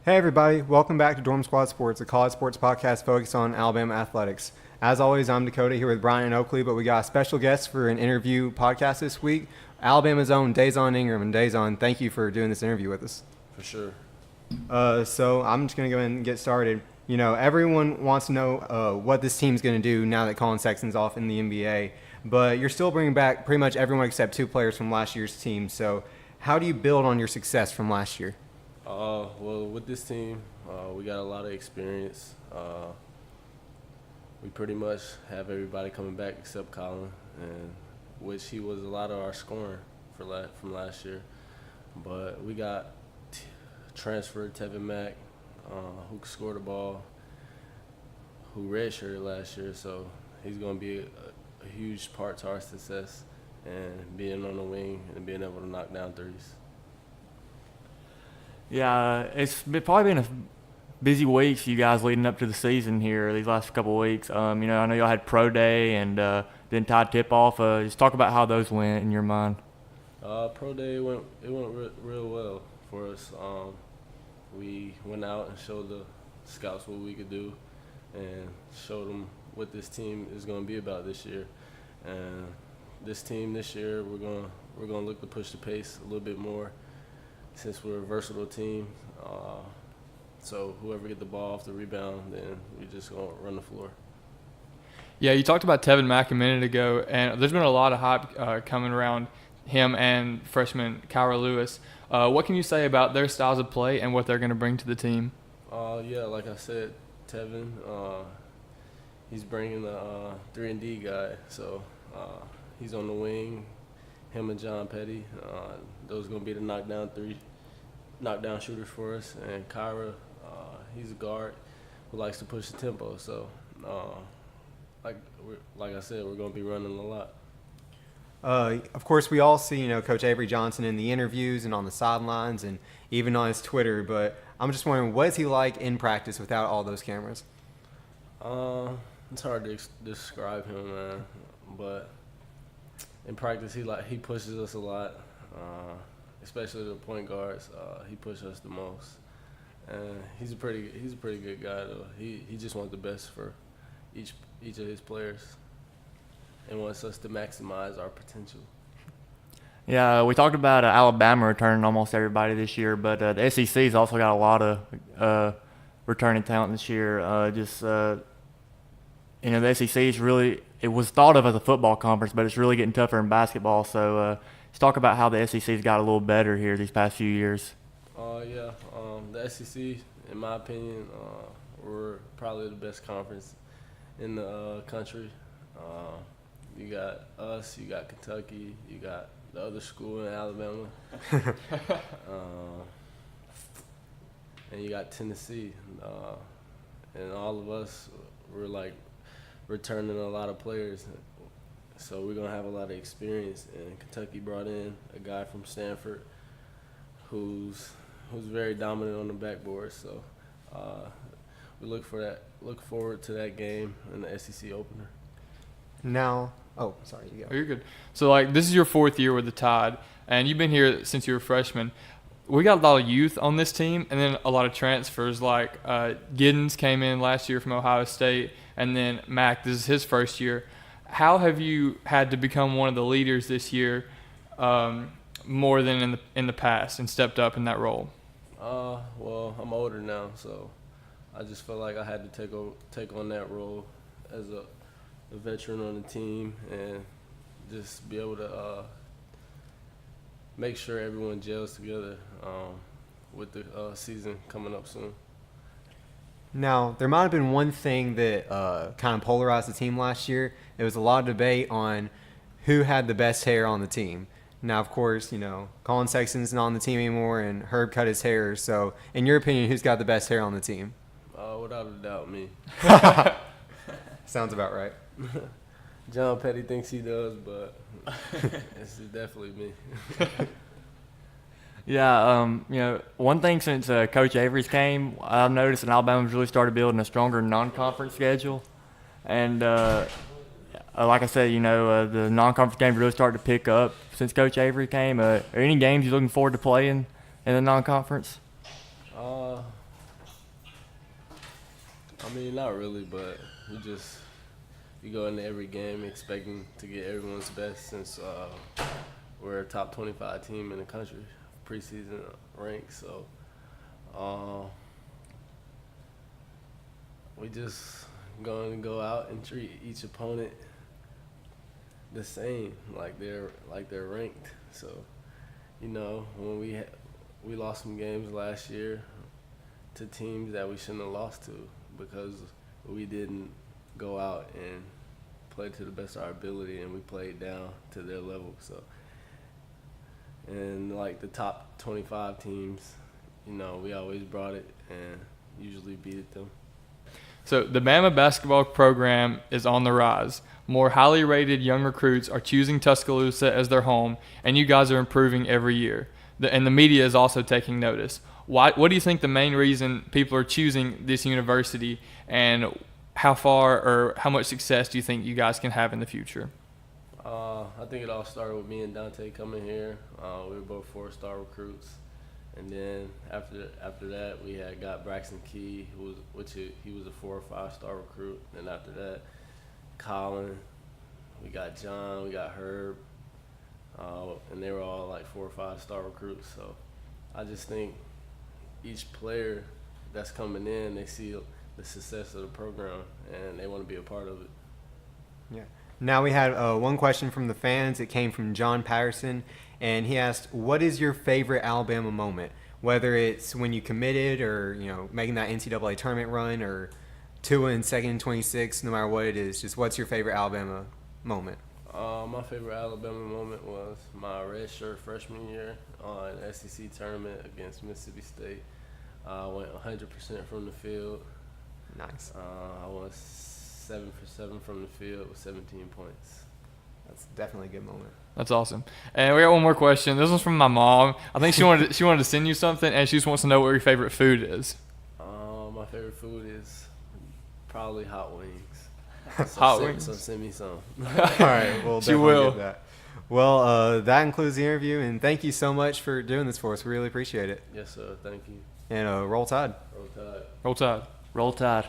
Hey everybody, welcome back to Dorm Squad Sports, a college sports podcast focused on Alabama athletics. As always, I'm Dakota here with Brian and Oakley, but we got a special guest for an interview podcast this week, Alabama's own Dazon Ingram. And Dazon, thank you for doing this interview with us. For sure. So I'm just going to go ahead and get started. You know, everyone wants to know what this team's going to do now that Collin Sexton's off in the NBA, but you're still bringing back pretty much everyone except two players from last year's team. So how do you build on your success from last year? Well, with this team, we got a lot of experience. We pretty much have everybody coming back except Collin, and which he was a lot of our scoring from last year. But we got transferred Tevin Mack, who scored the ball, who redshirted last year, so he's going to be a huge part to our success and being on the wing and being able to knock down threes. Yeah, it's probably been a busy week for you guys leading up to the season here these last couple of weeks. I know y'all had pro day and then Tide tip off. Just talk about how those went in your mind. Pro day went real well for us. We went out and showed the scouts what we could do, and showed them what this team is going to be about this year. And this team this year, we're gonna look to push the pace a little bit more, since we're a versatile team. So whoever get the ball off the rebound, then we just gonna run the floor. Yeah, you talked about Tevin Mack a minute ago, and there's been a lot of hype coming around him and freshman Kyra Lewis. What can you say about their styles of play and what they're going to bring to the team? Yeah, like I said, Tevin, he's bringing the 3-and-D guy, so he's on the wing. Him and John Petty, those are going to be the knockdown shooters for us. And Kyra, he's a guard who likes to push the tempo. So, like I said, we're going to be running a lot. Of course, we all see, Coach Avery Johnson in the interviews and on the sidelines and even on his Twitter, but I'm just wondering, what is he like in practice without all those cameras? It's hard to describe him, man, but in practice, he pushes us a lot, especially the point guards. He pushes us the most, and he's a pretty good guy though. He just wants the best for each of his players, and wants us to maximize our potential. Yeah, we talked about Alabama returning almost everybody this year, but the SEC's also got a lot of returning talent this year. The SEC is really, it was thought of as a football conference, but it's really getting tougher in basketball. So let's talk about how the SEC's got a little better here these past few years. The SEC, in my opinion, we're probably the best conference in the country. You got us, you got Kentucky, you got the other school in Alabama, and you got Tennessee. And all of us, we're like returning a lot of players, so we're gonna have a lot of experience. And Kentucky brought in a guy from Stanford who's very dominant on the backboard. So we look forward to that game in the SEC opener. Now, sorry, you go. Oh, you're good. So, this is your fourth year with the Tide, and you've been here since you were a freshman. We got a lot of youth on this team, and then a lot of transfers. Giddens came in last year from Ohio State, and then Mack, this is his first year. How have you had to become one of the leaders this year, more than in the past, and stepped up in that role? Well, I'm older now, so I just felt like I had to take on that role as a veteran on the team, and just be able to make sure everyone gels together with the season coming up soon. Now, there might have been one thing that kind of polarized the team last year. There was a lot of debate on who had the best hair on the team. Now, of course, Collin Sexton's not on the team anymore, and Herb cut his hair. So, in your opinion, who's got the best hair on the team? Without a doubt, me. Sounds about right. John Petty thinks he does, but it's definitely me. Yeah, one thing since Coach Avery's came, I've noticed that Alabama's really started building a stronger non-conference schedule. And like I said, the non-conference games really started to pick up since Coach Avery came. Are any games you're looking forward to playing in the non-conference? I mean, not really, but we go into every game expecting to get everyone's best since we're a top 25 team in the country, preseason ranked. So we just going to go out and treat each opponent the same, like they're ranked. So, you know, when we lost some games last year to teams that we shouldn't have lost to because we didn't go out and play to the best of our ability, and we played down to their level. So, and like the top 25 teams, you know, we always brought it and usually beat them. So the Bama basketball program is on the rise. More highly rated young recruits are choosing Tuscaloosa as their home, and you guys are improving every year. And the media is also taking notice. What do you think the main reason people are choosing this university, and how far or how much success do you think you guys can have in the future? I think it all started with me and Dante coming here. We were both 4-star recruits. And then after that, we had got Braxton Key, he was a 4 or 5-star recruit. And after that, Collin, we got John, we got Herb, and they were all like 4 or 5-star recruits. So I just think each player that's coming in, they see the success of the program and they want to be a part of it. Yeah. Now we had one question from the fans. It came from John Patterson, and he asked, "What is your favorite Alabama moment? Whether it's when you committed, or making that NCAA tournament run, or Tua in 2nd and 26. No matter what it is, just what's your favorite Alabama moment?" My favorite Alabama moment was my redshirt freshman year in the SEC tournament against Mississippi State. I went 100% from the field. Nice. I was 7 for 7 from the field with 17 points. That's definitely a good moment. That's awesome. And we got one more question. This one's from my mom. I think she wanted to send you something, and she just wants to know what your favorite food is. My favorite food is probably hot wings. Hot wings? So send me some. All right, we'll She definitely will. get that. Well, that concludes the interview, and thank you so much for doing this for us. We really appreciate it. Yes, sir. Thank you. And roll Tide. Roll Tide. Roll Tide. Roll Tide.